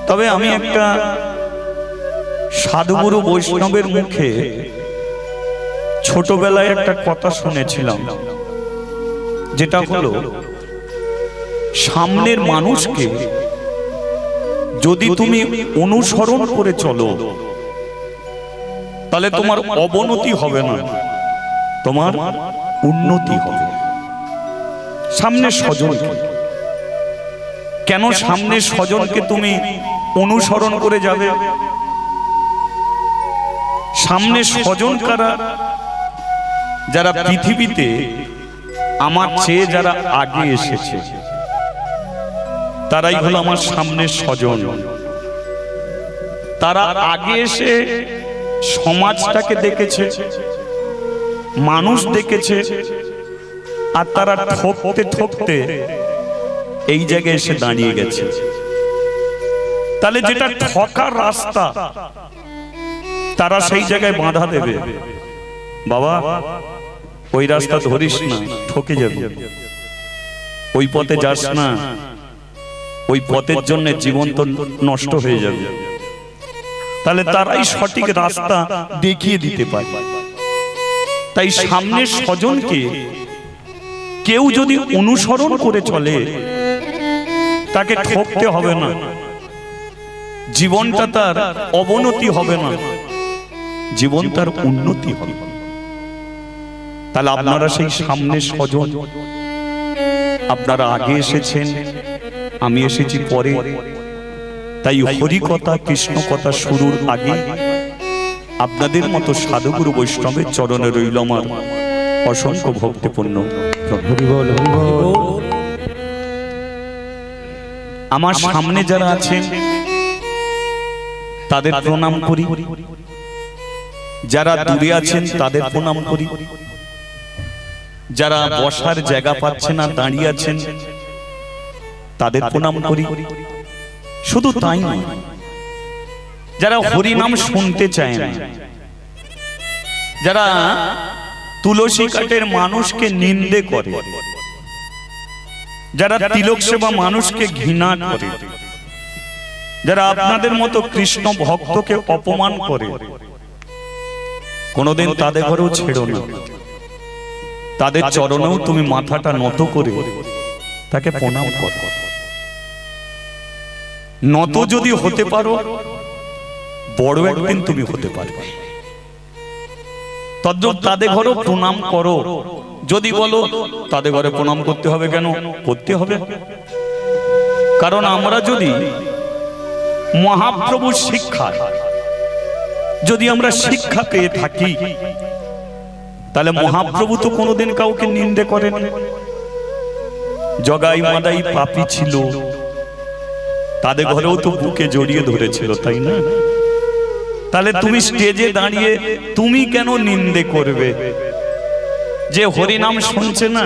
তবে আমি একটা সাধুগুরু বৈষ্ণবের মুখে ছোটবেলায় একটা কথা শুনেছিলাম, যেটা হলো সামনের মানুষকে যদি তুমি অনুসরণ করে চলো তাহলে তোমার অবনতি হবে না, তোমার উন্নতি হবে। সামনের স্বজনকে কেন, সামনের স্বজনকে তুমি অনুসরণ করে যাবে? সামনে স্বজন কারা? যারা পৃথিবীতে আমার চেয়ে যারা আগে এসেছে, তারাই হলো আমার সামনের স্বজন। তারা আগে এসে সমাজটাকে দেখেছে, মানুষ দেখেছে, আর তারা ঠকতে ঠকতে এই জায়গায় এসে দাঁড়িয়ে গেছে। তাহলে যেটা ঠকার রাস্তা, তারা সেই জায়গায় বাধা দেবে, বাবা ওই রাস্তা ধরিস না, ঠকে যাবি, ওই পথে যাস না, ওই পথের জন্য জীবন তো নষ্ট হয়ে যাবে। তাহলে তারাই সঠিক রাস্তা দেখিয়ে দিতে পারে। তাই সামনের স্বজনকে কেউ যদি অনুসরণ করে চলে, তাকে ঠকতে হবে না, জীবনটা তার অবনতি হবে না, জীবন তার উন্নতি হবে। তাহলে আপনারা সেই সামনের স্বজন, আপনারা আগে এসেছেন, আমি এসেছি পরে। তাই হরি কথা কৃষ্ণ কথা শুরুর আগে আপনাদের মতো সাধুগুরু বৈষ্ণবের চরণে রইল আমার অসংখ্য ভক্তিপূর্ণ। আমার সামনে যারা আছেন তাদের প্রণাম করি, যারা দূরে আছেন তাদের প্রণাম করি, যারা বসার জায়গা পাচ্ছেন না দাঁড়িয়ে আছেন তাদের প্রণাম করি। শুধু তাই নয়, যারা হরি নাম শুনতে চায় না, যারা তুলসী কাঠের মানুষকে নিন্দে করে, যারা তিলক সেবা মানুষকে ঘৃণা করে, যারা আপনাদের মতো কৃষ্ণ ভক্তকে অপমান করে, কোনোদিন তাদের ঘরেও ছেড়ো না, তাদের চরণেও তুমি মাথাটা নত করে তাকে প্রণাম করো। নত যদি হতে পারো, বড় একদিন তুমি হতে পারবে। তদ্রূপ তাদের ঘরেও প্রণাম করো। যদি বলো তাদের ঘরে প্রণাম করতে হবে কেন, করতে হবে। কারণ আমরা যদি মহাপ্রভুর শিক্ষা, যদি আমরা শিক্ষা পেয়ে থাকি, তাহলে মহাপ্রভু তো কোনোদিন কাউকে নিন্দে করেন। জগাই মাদাই পাপী ছিল, তাদের ঘরেও তো বুকে জড়িয়ে ধরেছিল, তাই না? তাহলে তুমি স্টেজে দাঁড়িয়ে তুমি কেন নিন্দে করবে? যে হরিনাম শুনছে না,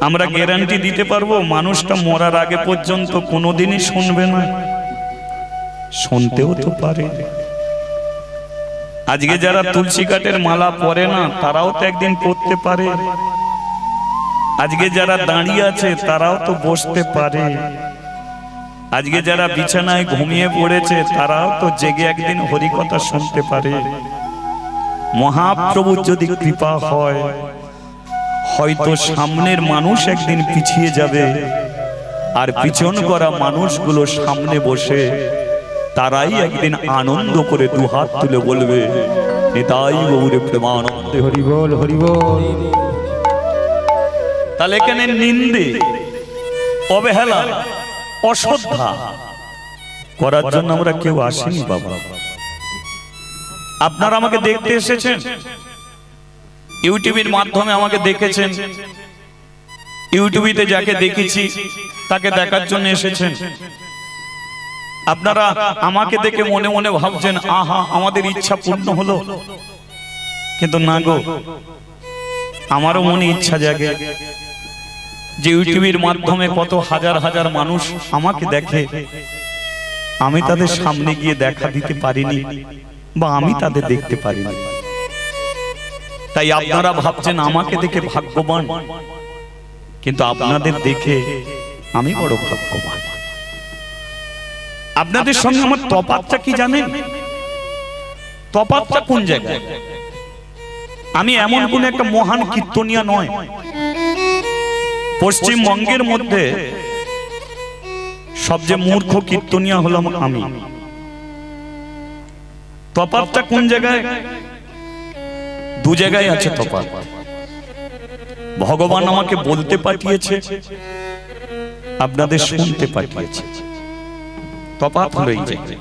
আমরা গ্যারান্টি দিতে পারবো মানুষটা মরার আগে পর্যন্ত কোনোদিনই শুনবে না, শুনতেও তো পারে। আজকে যারা তুলসী কাঠের মালা পরে না, তারাও তো একদিন পরতে পারে। আজকে যারা দাঁড়িয়ে আছে তারাও তো বসতে পারে। আজকে যারা বিছানায় ঘুমিয়ে পড়েছে তারাও তো জেগে একদিন হরি কথা শুনতে পারে। মহাপ্রভুর যদি কৃপা হয়, হয়তো সামনের মানুষ একদিন পিছিয়ে যাবে, আর পিছন করা মানুষগুলো সামনে বসে তারাই একদিন আনন্দ করে দুহাত তুলে বলবে, নিতাই গৌরে প্রেমানন্দে হরি বল, হরি বল। তাহলে এখানে নিন্দে, অবহেলা, অশ্রদ্ধা করার জন্য আমরা কেউ আসিনি বাবা। আপনারা আমাকে দেখতে এসেছেন, ইউটিউবের মাধ্যমে আমাকে দেখেছেন, ইউটিউবে যাকে দেখেছি তাকে দেখার জন্য এসেছেন। আপনারা আমাকে দেখে মনে মনে ভাবছেন, আহা আমাদের ইচ্ছা পূর্ণ হলো। কিন্তু না গো, আমারও মনে ইচ্ছা জাগে যে ইউটিউবের মাধ্যমে কত হাজার হাজার মানুষ আমাকে দেখে, আমি তাদের সামনে গিয়ে দেখা দিতে পারিনি, বা আমি তাদের দেখতে পারিনি। তাই আপনারা ভাবছেন আমাকে দেখে ভাগ্যবান, কিন্তু আপনাদের দেখে আমি বড় ভাগ্যবান। আপনাদের সঙ্গে আমার তফাৎটা কি জানেন? তফাৎটা কোন জায়গায়? আমি এমন কোন একটা মহান কীর্তনিয়া নয়। পশ্চিমবঙ্গের মধ্যে সবচেয়ে মূর্খ কীর্তনিয়া হলাম আমি। তফাৎটা কোন জায়গায়? দু জায়গায় আছে তফাৎ। ভগবান আমাকে বলতে পাঠিয়েছে, আপনাদের শুনতে পাঠিয়েছে। তফাৎ হলো এই জায়গায়।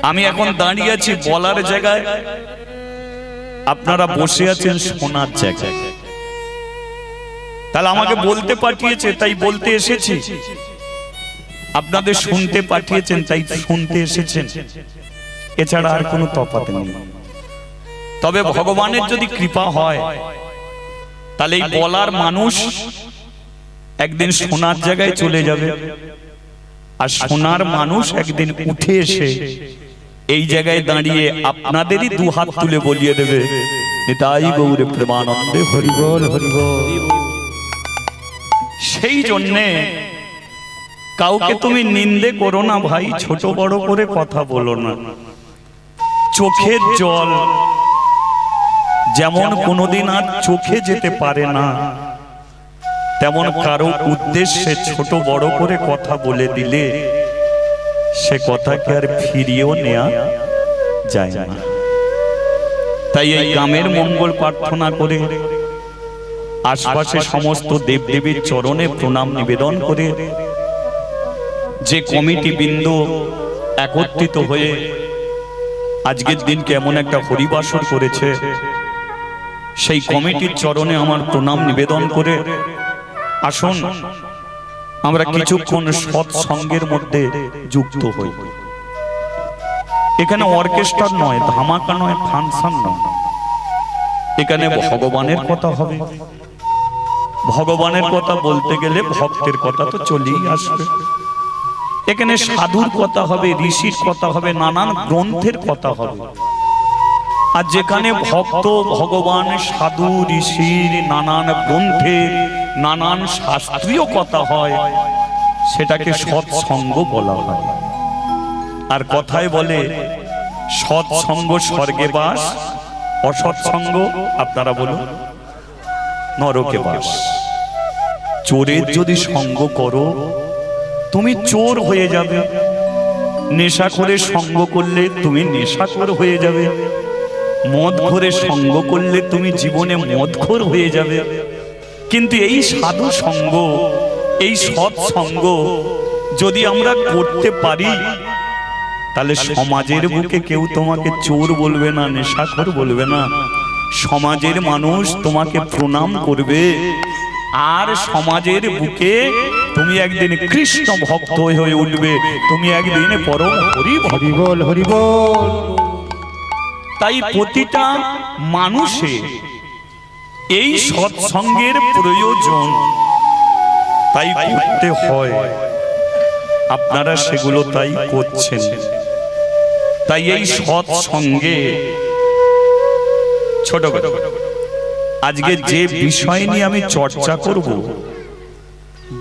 আমি এখন দাঁড়িয়ে আছি বলার জায়গায়, আপনারা বসে আছেন শোনার জায়গায়। তাহলে আমাকে বলতে পাঠিয়েছে তাই বলতে এসেছি, আপনাদের শুনতে পাঠিয়েছেন তাই শুনতে এসেছেন। এছাড়া আর কোনো তফাৎ নেই। তবে ভগবানের যদি কৃপা হয় তাহলে এই বলার মানুষ একদিন শোনার জায়গায় চলে যাবে, আর শোনার মানুষ একদিন উঠে এসে এই জায়গায় দাঁড়িয়ে আপনাদেরই দু হাত তুলে বলিয়ে দেবে, নিতাই গৌরে প্রেমানন্দে হরি বল হরি বল। সেই জন্যে কাউকে তুমি নিন্দে করো না ভাই, ছোট বড় করে কথা বলো না। চোখের জল যেমন কোনোদিন আর চোখে যেতে পারে না, তেমন কারো উদ্দেশ্যে ছোট বড় করে কথা বলে দিলে সে কথাকে আর ফিরিয়েও নেওয়া যায় না। তাই এই গ্রামের মঙ্গল প্রার্থনা করে আশপাশে সমস্ত দেবদেবীর চরণে প্রণাম নিবেদন করে যে কমিটি বৃন্দ একত্রিত হয়ে আজকের দিনকে এমন একটা হরিবাসর করেছে, সেই কমিটির চরণে আমার প্রণাম নিবেদন করে আসুন আমরা কিছুক্ষণ সৎসঙ্গের মধ্যে যুক্ত হই। এখানে অর্কেস্ট্রা নয়, ধামাকা নয়, ফাংশন নয়, এখানে ভগবানের কথা হবে। ভগবানের কথা বলতে গেলে ভক্তের কথা তো চলেই আসবে। এখানে সাধুর কথা হবে, ঋষির কথা হবে, নানান গ্রন্থের কথা হবে। আর যেখানে ভক্ত, ভগবান, সাধু, ঋষির, নানান গ্রন্থের, নানান শাস্ত্রীয় কথা হয়, সেটাকে সৎসঙ্গ বলা হয়। আর কথায় বলে সৎসঙ্গ স্বর্গে বাস, অসৎসঙ্গ আপনারা বলুন নরকে বাস। চোরের যদি সঙ্গ করো তুমি চোর হয়ে যাবে, নেশা করে সঙ্গ করলে তুমি নেশাখোর হয়ে যাবে, মদ করে সঙ্গ করলে তুমি জীবনে মদখোর হয়ে যাবে। কিন্তু এই সাধু সঙ্গ, এই সৎসঙ্গ যদি আমরা করতে পারি তাহলে সমাজের বুকে কেউ তোমাকে চোর বলবে না, নেশাখোর বলবে না। সমাজের মানুষ তোমাকে প্রণাম করবে, আর সমাজের বুকে তুমি একদিন কৃষ্ণ ভক্ত হয়ে উঠবে, তুমি একদিন পরম হরি হরি বল হরি বল। তাই প্রতিটা মানুষের এই সৎসঙ্গের প্রয়োজন, তাই করতে হয়। আপনারা সেগুলো তাই করছেন। তাই এই সৎসঙ্গে ছোট করে আজকে যে বিষয় নিয়ে আমি চর্চা করব,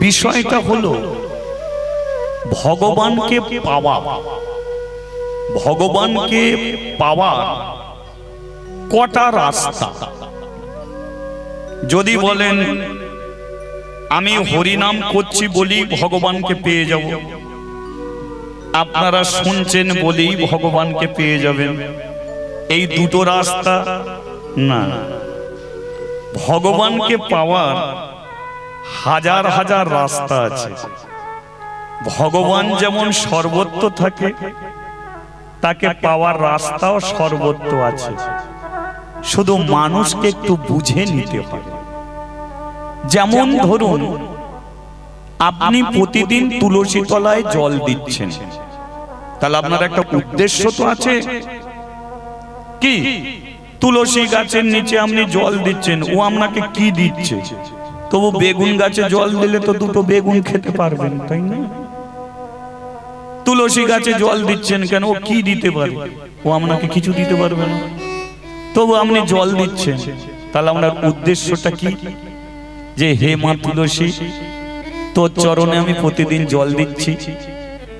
বিষয়টা হলো ভগবানকে পাওয়া। ভগবানকে পাওয়া কটা রাস্তা? যদি বলেন আমি হরিনাম করছি বলি ভগবানকে পেয়ে যাব, আপনারা শুনছেন বলেই ভগবানকে পেয়ে যাবেন, এই দুটো রাস্তা না। ভগবানকে পাওয়ার হাজার হাজার রাস্তা আছে। ভগবান যেমন সর্বত্র থাকে, তাকে পাওয়ার রাস্তাও সর্বত্র আছে, শুধু মানুষকে একটু বুঝে নিতে হবে। যেমন ধরুন আপনি প্রতিদিন তুলসী তলায় জল দিচ্ছেন, তাহলে আপনার একটা উদ্দেশ্য তো আছে। কি? তুলসী গাছের নিচে আপনি জল দিচ্ছেন, ও আপনাকে কি দিচ্ছে? তবু বেগুন গাছে জল দিলে তো দুটো বেগুন খেতে পারবেন, তাই না? তুলসী গাছে জল দিচ্ছেন কেন? ও কি দিতে পারে? ও আপনাকে কিছু দিতে পারবে না, তবু আপনি জল দিচ্ছেন। তাহলে আপনার উদ্দেশ্যটা কি? যে হে মা তুলসী, তোর চরণে আমি প্রতিদিন জল দিচ্ছি,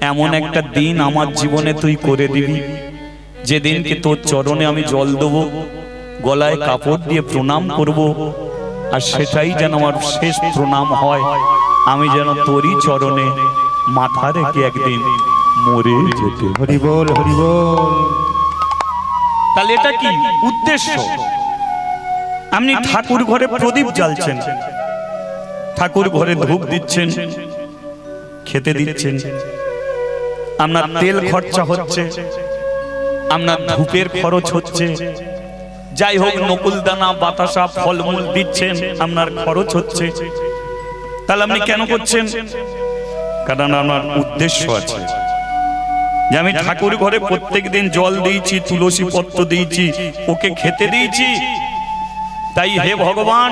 এমন একটা দিন আমার জীবনে তুই করে দিবি যেদিনকে তোর চরণে আমি জল দেবো, গলায় কাপড় দিয়ে প্রণাম করব, আর সেটাই যেন আমার শেষ প্রণাম হয়। আমি যেন তোরই চরণে মাথা রেখে একদিন মরে যেতে। হরি বল, হরি বল। তাহলে এটা কি উদ্দেশ্য? আপনি ঠাকুর ঘরে প্রদীপ জ্বালছেন, ঠাকুর ঘরে ধূপ দিচ্ছেন, খেতে দিচ্ছেন, আপনার তেল খরচা হচ্ছে, আপনার ধূপের খরচ হচ্ছে, যাই হোক নকুল দানা বাতাসা ফলমূল দিচ্ছেন, আপনার খরচ হচ্ছে। তাহলে আপনি কেন করছেন? কারণ আপনার উদ্দেশ্য আছে যে আমি ঠাকুর ঘরে প্রত্যেকদিন জল দিয়েছি, তুলসী পত্র দিয়েছি, ওকে খেতে দিয়েছি, তাই হে ভগবান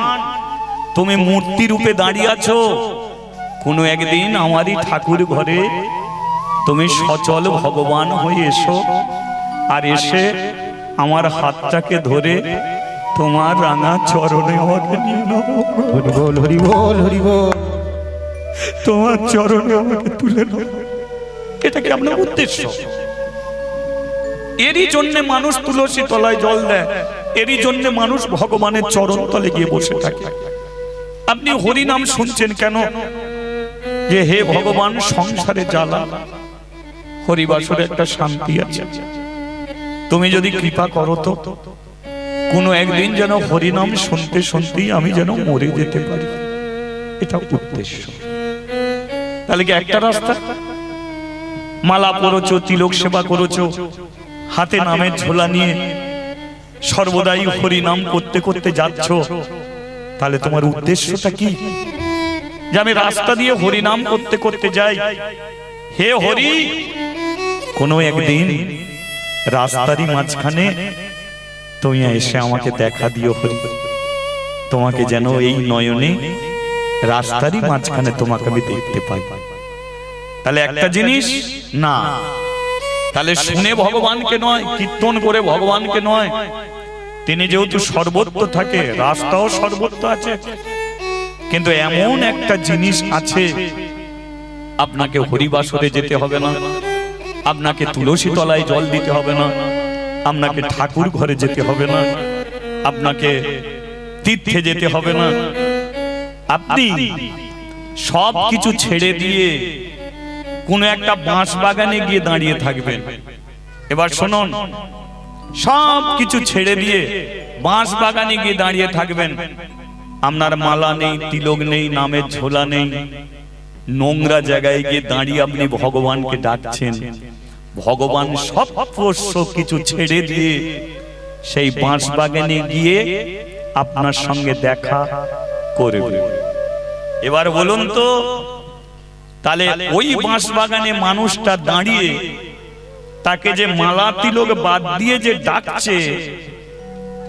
তুমি মূর্তি রূপে দাঁড়িয়ে আছো, কোনো একদিন আমারই ঠাকুর ঘরে তুমি সচল ভগবান হয়ে এসো, আর এসে আমার হাতটাকে ধরে তোমার রাঙা চরণে আমাকে নিয়ে নাও। হরি বল, হরি বল, হরি বল। তোমার চরণে আমাকে তুলে নাও। এটা কি আপনার উদ্দেশ্য? এরই জন্য মানুষ তুলসী তলায় জল দেয়, এরই জন্য মানুষ ভগবানের চরণ তলে গিয়ে বসে থাকে। আপনি হরি নাম শুনছেন কেন? যে হে ভগবান সংসারে জ্বালা, হরিবাসরে একটা শান্তি আছে, তুমি যদি কৃপা করো তো কোনো একদিন যেন হরিনাম শুনতে শুনতেই আমি যেন মরে যেতে পারি। এটা উদ্দেশ্য। তাহলে কি একটা রাস্তা? মালা পরেছো, তিলক সেবা করেছো, হাতে নামের ঝোলা নিয়ে সর্বদাই হরিনাম করতে করতে যাচ্ছ, তাহলে তোমার উদ্দেশ্যটা কি? যে আমি রাস্তা দিয়ে হরিনাম করতে করতে যাই, হে হরি কোনো একদিন রাস্তারই মাঝখানে তুমি এসে আমাকে দেখা দিও হরি, তোমাকে যেন এই নয়নে রাস্তারই মাঝখানে তোমাকে আমি দেখতে পাই। তাহলে একটা জিনিস না, তাহলে শুনে ভগবানকে নয়, কীর্তন করে ভগবানকে নয়, তিনি যেহেতু সর্বত্র থাকে, রাস্তাও সর্বত্র আছে, কিন্তু এমন একটা জিনিস আছে, আপনাকে হরিবাসরে যেতে হবে না, আপনাকে তুলসী তলায় জল দিতে হবে না, আপনাকে ঠাকুর ঘরে যেতে হবে না, আপনাকে তীর্থে যেতে হবে না, আপনি সব কিছু ছেড়ে দিয়ে কোন একটা বাঁশ বাগানে গিয়ে দাঁড়িয়ে থাকবেন। এবার শুনুন, সব কিছু ছেড়ে দিয়ে বাঁশ বাগানে গিয়ে দাঁড়িয়ে থাকবেন, আপনার মালা নেই, তিলক নেই, নামের ঝোলা নেই, নোংরা জায়গায় গিয়ে দাঁড়িয়ে আপনি ভগবানকে ডাকছেন। ভগবান সব কিছু ছেড়ে দিয়ে সেই বাঁশ বাগানে গিয়ে আপনার সঙ্গে দেখা করবে। এবার বলুন তো, তাহলে ওই বাঁশ বাগানে মানুষটা দাঁড়িয়ে তাকে যে মালা তিলক বাদ দিয়ে যে ডাকছে,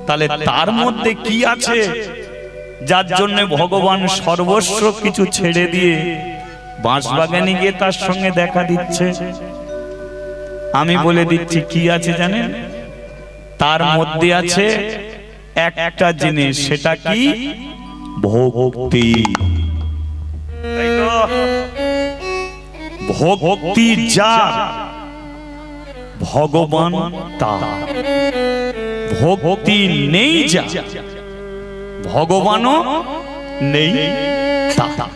তাহলে তার মধ্যে কি আছে যার জন্য ভগবান সর্বস্ব কিছু ছেড়ে দিয়ে বাঁশ বাগানে গিয়ে তার সঙ্গে দেখা দিচ্ছে? আমি বলে দিচ্ছি কি আছে জানেন? তার মধ্যে আছে একটা জিনিস, সেটা কি? ভক্তি। ভক্তি যার, ভগবান তার। ভক্তি নেই যা, ভগবানও নেই তার।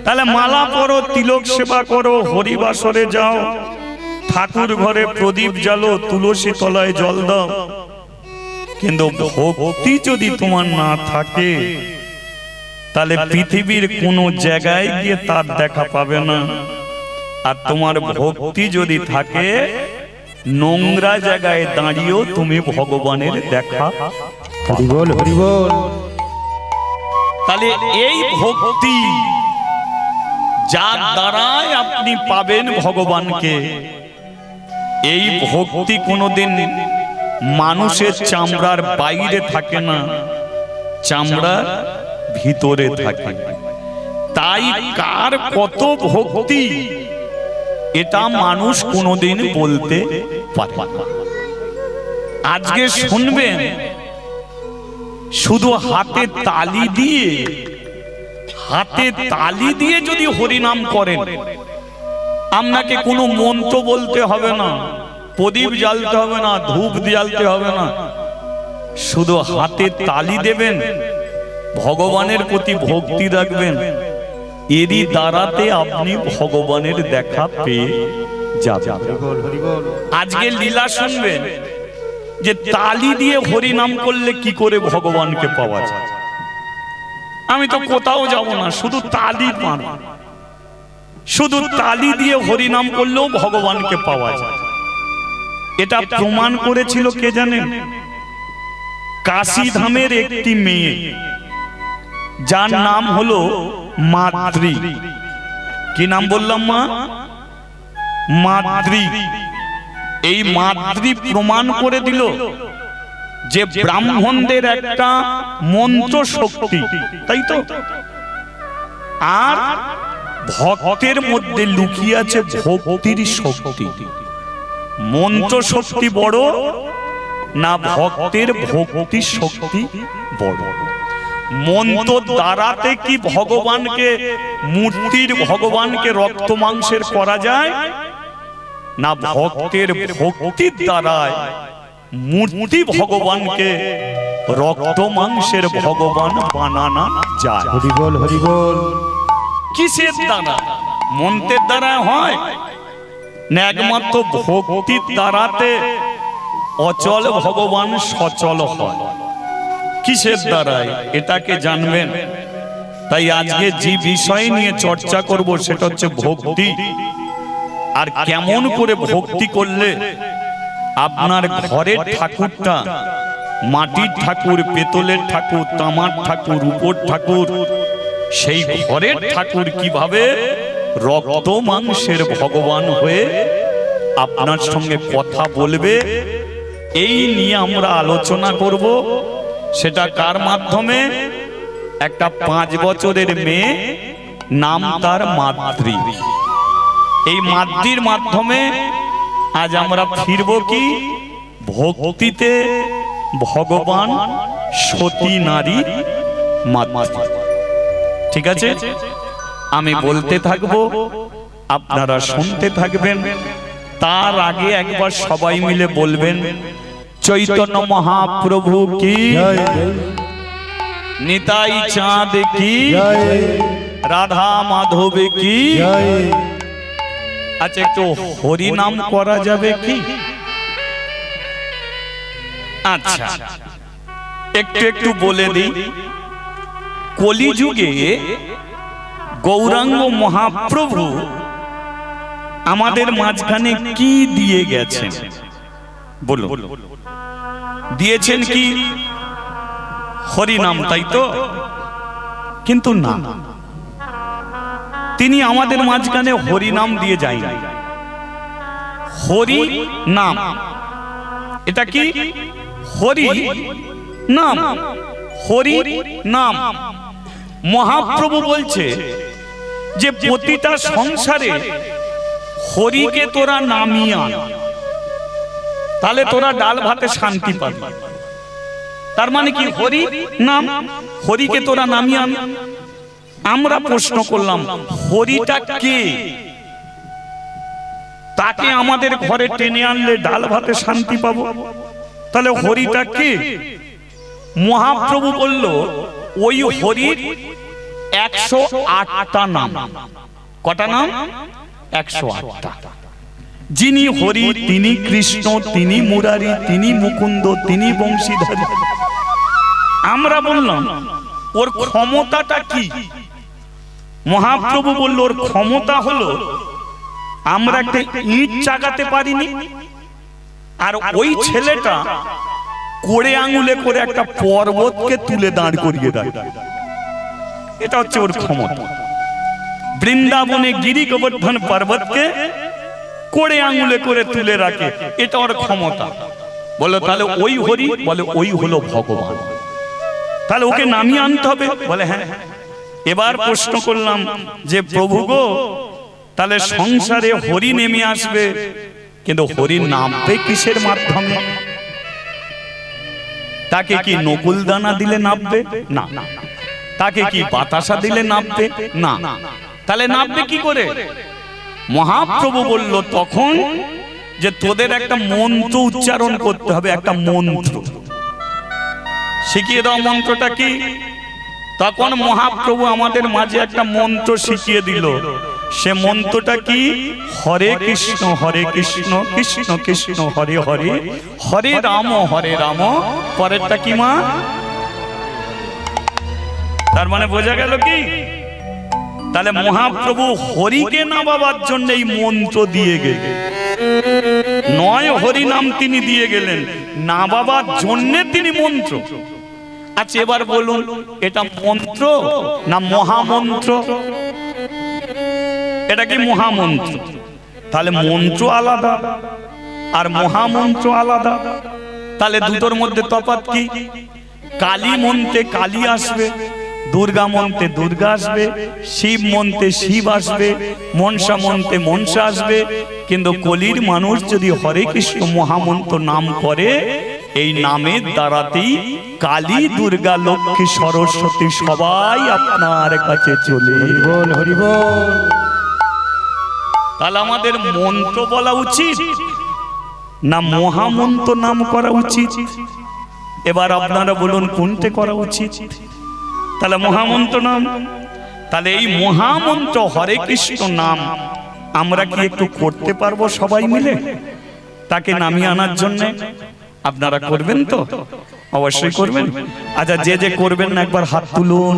তাহলে মালা পরো, তিলক সেবা করো, হরিবাসরে যাও, ঠাকুর ঘরে প্রদীপ জ্বালো, তুলসী তলায় জল দাও, কিন্তু ভক্তি যদি তোমার না থাকে, তাহলে পৃথিবীর কোন জায়গায় গিয়ে তার দেখা পাবে না। আর তোমার ভক্তি যদি থাকে, নোংরা জায়গায় দাঁড়িয়েও তুমি ভগবানের দেখা। হরি বল, হরি বল। তাহলে এই ভক্তি যার দ্বারাই আপনি পাবেন ভগবানকে, এই ভক্তি কোনোদিন মানুষের চামড়ার বাইরে থাকে না, চামড়ার ভিতরে থাকে। তাই কার কত ভক্তি এটা মানুষ কোনোদিন বলতে পারে না। আজকে শুনবেন শুধু হাতে তালি দিয়ে যদি হরিনাম করেন, আপনাকে কোনো মন্ত্র বলতে হবে না, প্রদীপ জ্বালতে হবে না, ধূপ জ্বালতে হবে না, শুধু হাতে তালি দেবেন, ভগবানের প্রতি ভক্তি রাখবেন, এরই দ্বারাতে আপনি ভগবানের দেখা পেয়ে যাবেন। আজকে লীলা শুনবেন যে তালি দিয়ে হরি নাম করলে কি করে ভগবানকে পাওয়া যায়। আমি তো কোথাও যাব না, শুধু তালি পান, শুধু তালি দিয়ে হরি নাম করলেও ভগবানকে পাওয়া যায়। এটা প্রমাণ করেছিল কে জানেন? কাশী ধামের একটি মেয়ে, যার নাম হলো মাদ্রি। কি নাম বললাম? মাদ্রি। এই মাদ্রি প্রমাণ করে দিল যে ব্রাহ্মণদের একটা মন্ত্র শক্তি, তাই তো, আর ভক্তের মধ্যে লুকিয়ে আছে ভক্তির শক্তি। মন্ত্র শক্তি বড় না ভক্তের ভক্তি শক্তি বড়? মন্ত্র দ্বারাতে কি ভগবানকে, মূর্তির ভগবানকে রক্ত মাংসের করা যায় না ভক্তের ভক্তির দ্বারায় মূর্তি ভগবানকে রক্ত মাংসের ভগবান বানানো যায়? হরি বল, হরি বল। কিসের দ্বারা? মন্ত্রের দ্বারা হয় না একমাত্র ভক্তির দ্বারাতে অচল ভগবান সচল হয়? কিসের দ্বারায়? এটাকে জানবেন। তাই আজকে যে বিষয় নিয়ে চর্চা করব সেটা হচ্ছে ভক্তি, আর কেমন করে ভক্তি করলে আপনার ঘরের ঠাকুরটা, মাটির ঠাকুর, পেতলের ঠাকুর, তামার ঠাকুর, রূপোর ঠাকুর, সেই ঘরের ঠাকুর কিভাবে রক্ত মাংসের ভগবান হয়ে আপনার সঙ্গে কথা বলবে, এই নিয়ে আমরা আলোচনা করব। সেটা কার মাধ্যমে? একটা 5 বছরের মেয়ে, নাম তার মাদ্রি। এই মাদ্রির মাধ্যমে আজ আমরা ফিরব কি ভক্তিতে ভগবান সতী নারী মাদ্রি। ঠিক আছে, আমি বলতে থাকবো, আপনারা শুনতে থাকবেন। তার আগে একবার সবাই মিলে বলবেন চৈতন্য মহাপ্রভু কি, নিতাই চাঁদ কি, রাধা মাধব কি। আচ্ছা, একটু হরি নাম করা যাবে কি? আচ্ছা, একটু একটু বলে দিই। কলিযুগে গৌরাঙ্গ মহাপ্রভু আমাদের মাঝখানে কি দিয়ে গেছেন? বলো, দিয়েছেন কি? হরি নাম, তাই তো? কিন্তু না, তিনি আমাদের মাঝখানে হরি নাম দিয়ে যায়নি। হরি নাম, এটা কি? হরি নাম, হরি নাম। মহাপ্রভু বলছে যে প্রতিটা সংসারে হরিকে তোরা নামিয়ে আন, তাহলে তোরা ডাল ভাতে শান্তি পাবি। তার মানে কি? হরি নাম, হরিকে তোরা নামিয়ে আন। আমরা প্রশ্ন করলাম, হরিটা কে? তাকে আমাদের ঘরে টেনে আনলে ডাল ভাতে শান্তি পাবো, তাহলে হরিটা কে? মহাপ্রভু বলল ওই হরির 108টা নাম। কটা নাম? 108টা। যিনি হরি তিনি কৃষ্ণ, তিনি মুরারি, তিনি মুকুন্দ, তিনি বংশীধারী। আমরা বললাম ওর ক্ষমতাটা কি? মহাপ্রভু বলল ওর ক্ষমতা হলো আমরা একটা ইট চাগাতে পারিনি, আর ওই ছেলেটা কোড়ে আঙুলে করে একটা পর্বতকে তুলে দাঁড় করিয়ে দেয়। এটা হচ্ছে ওর ক্ষমতা। বৃন্দাবনে গিরি গোবর্ধন পর্বতকে কোড়ে আঙুলে করে তুলে রাখে, এটা ওর ক্ষমতা। বলো তাহলে ওই হরি? বলে ওই হলো ভগবান। তাহলে ওকে নামিয়ে আনতে হবে? বলে হ্যাঁ। এবার প্রশ্ন করলাম যে প্রভু গো, তাহলে সংসারে হরি নেমে আসবে, কিন্তু হরি নামবে কিসের মাধ্যমে? তাকে কি নকুল দানা দিলে নামবে? না। তাকে কি বাতাসা দিলে নামবে? না। তাহলে নামবে কি করে? মহাপ্রভু বলল তখন যে তোদের একটা মন্ত্র উচ্চারণ করতে হবে, একটা মন্ত্র শিখিয়ে দাও। মন্ত্রটা কি? তখন মহাপ্রভু আমাদের মাঝে একটা মন্ত্র শিখিয়ে দিল। সে মন্ত্রটা কি? হরে কৃষ্ণ কৃষ্ণ কৃষ্ণ হরে হরে, হরে রাম পরেরটা কি মা? তার মানে বোঝা গেল কি? তাহলে মহাপ্রভু হরিকে নামাবার জন্য এই মন্ত্র দিয়ে গেলেন, নয় হরি নাম তিনি দিয়ে গেলেন, নামাবার জন্য তিনি মন্ত্র। আচ্ছা এবার বলুন, এটা মন্ত্র না মহামন্ত্র? এটা কি মহামন্ত্র? তাহলে মন্ত্র আলাদা আর মহামন্ত্র আলাদা, তাহলে দুটোর মধ্যে তফাৎ কি? কালী মন্ত্রে কালী আসবে, দুর্গা মন্ত্রে দুর্গা আসবে, শিব মন্ত্রে শিব আসবে, মনসা মন্ত্রে মনসা আসবে। কিন্তু কলির মানুষ যদি হরে কৃষ্ণ মহামন্ত্র নাম করে, এই নামের দ্বারাতেই কালী দুর্গা লক্ষ্মী সরস্বতী সবাই আপনার কাছে চলে। বল হরি বল। তাহলে আমাদের মন্ত্র বলা উচিত না মহামন্ত্র নাম করা উচিত? এবার আপনারা বলুন কোনটা করা উচিত? তাহলে মহামন্ত্র নাম। তাহলে এই মহামন্ত্র হরে কৃষ্ণ নাম আমরা কি একটু করতে পারবো সবাই মিলে তাকে নামিয়ে আনার জন্য? আপনারা করবেন তো? অবশ্যই করবেন। আচ্ছা যে যে করবেন না একবার হাত তুলুন।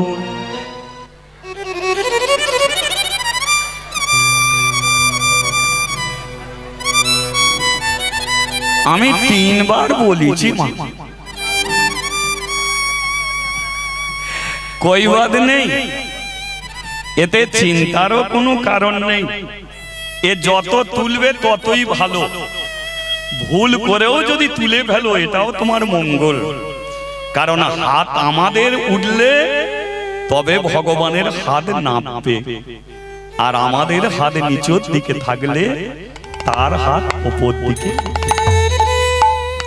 আমি 3 বার বলেছি মা, कोई बात नहीं, এতে চিন্তারও কোনো কারণ নেই। এ যত তুলবে ততই ভালো, ভুল করেও যদি তুলে ফেলো এটাও তোমার মঙ্গল। কারণ হাত আমাদের উঠলে তবে ভগবানের হাত নামবে, আর আমাদের হাত নিচের দিকে থাকলে তার হাত উপর দিকে।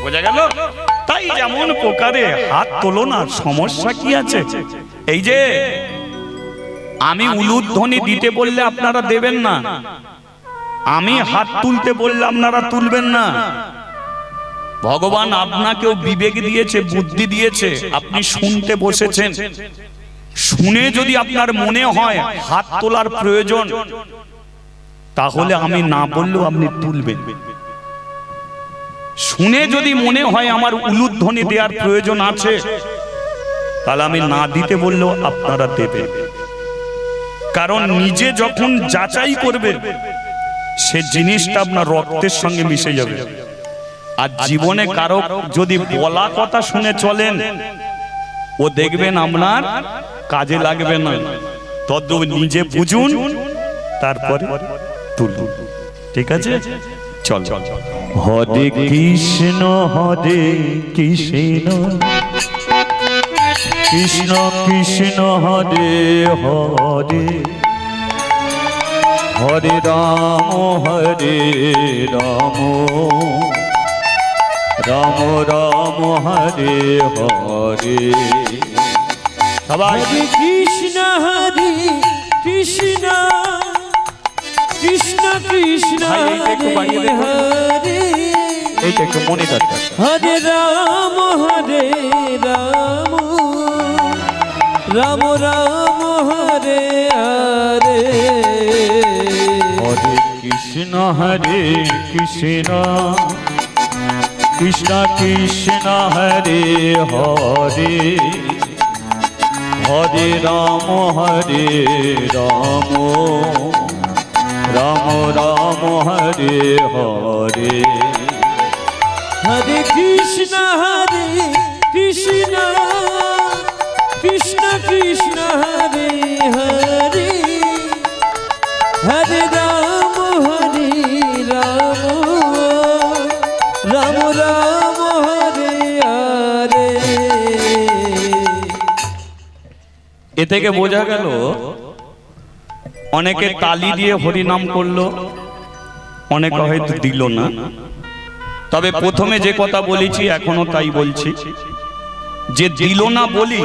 বোঝা গেল? তাই যেমন প্রকারে হাত তোলো না, সমস্যা কি আছে? এই যে আমি উলুধ্বনি দিতে বললে আপনারা দেবেন না, আমি হাত তুলতে বললে আপনারা তুলবেন না। ভগবান আপনাকেও বিবেক দিয়েছে, বুদ্ধি দিয়েছে, আপনি শুনতে বসেছেন। শুনে যদি আপনার মনে হয় হাত তোলার প্রয়োজন, তাহলে আমি না বললেও আপনি তুলবেন। শুনে যদি মনে হয় আমার উলুধ্বনি দেওয়ার প্রয়োজন আছে, তাহলে আমি না দিতে বললেও আপনারা দেবেন। কারণ নিজে যখন যাচাই করবে সে জিনিসটা আপনার রক্তের সঙ্গে মিশে যাবে। আর জীবনে কারো যদি বলা কথা শুনে চলেন, ও দেখবেন আপনার কাজে লাগবে না। তদ্রূপ নিজে বুঝুন, তারপরে তুলুন। ঠিক আছে? চল। হরে কৃষ্ণ কৃষ্ণ কৃষ্ণ হরে হরে, হরে রাম রাম রাম হরে হরে। সবাই কৃষ্ণ হরে কৃষ্ণ কৃষ্ণ কৃষ্ণ হরে হরে, এইটা একটু মনে রাখবেন। হরে রাম রাম রাম হরে হরে। হরে কৃষ্ণ কৃষ্ণ কৃষ্ণ হরে হরে, হরে রাম রাম রাম হরে হরে। হরে কৃষ্ণ কৃষ্ণ কৃষ্ণ কৃষ্ণ হরে হরে, হরে রাম রাম রাম হরে হরে। এ থেকে বোঝা গেল অনেকে তালি দিয়ে হরি নাম করলো, অনেকে হয়তো দিল না। তবে প্রথমে যে কথা বলেছি এখনো তাই বলছি, যে দিল না বলি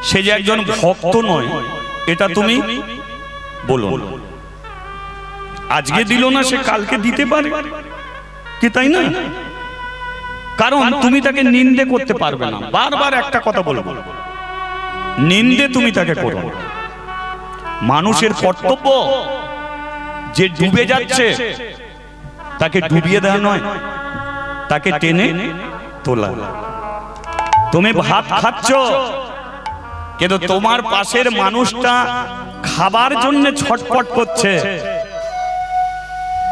সে যে একজন ভক্ত নয়, এটা তুমি বলো। আজকে দিল না সে কালকে দিতে পারে কি তাই না? কারণ তুমি তাকে নিন্দে করতে পারবে না। বারবার একটা কথা বলবো, নিন্দে তুমি তাকে করো না। মানুষের কর্তব্য যে ডুবে যাচ্ছে তাকে ডুবিয়ে দেওয়া নয়, তাকে টেনে তোলা। তুমি ভাত খাচ্ছ কিন্তু তোমার পাশের মানুষটা খাবার জন্য ছটফট করছে,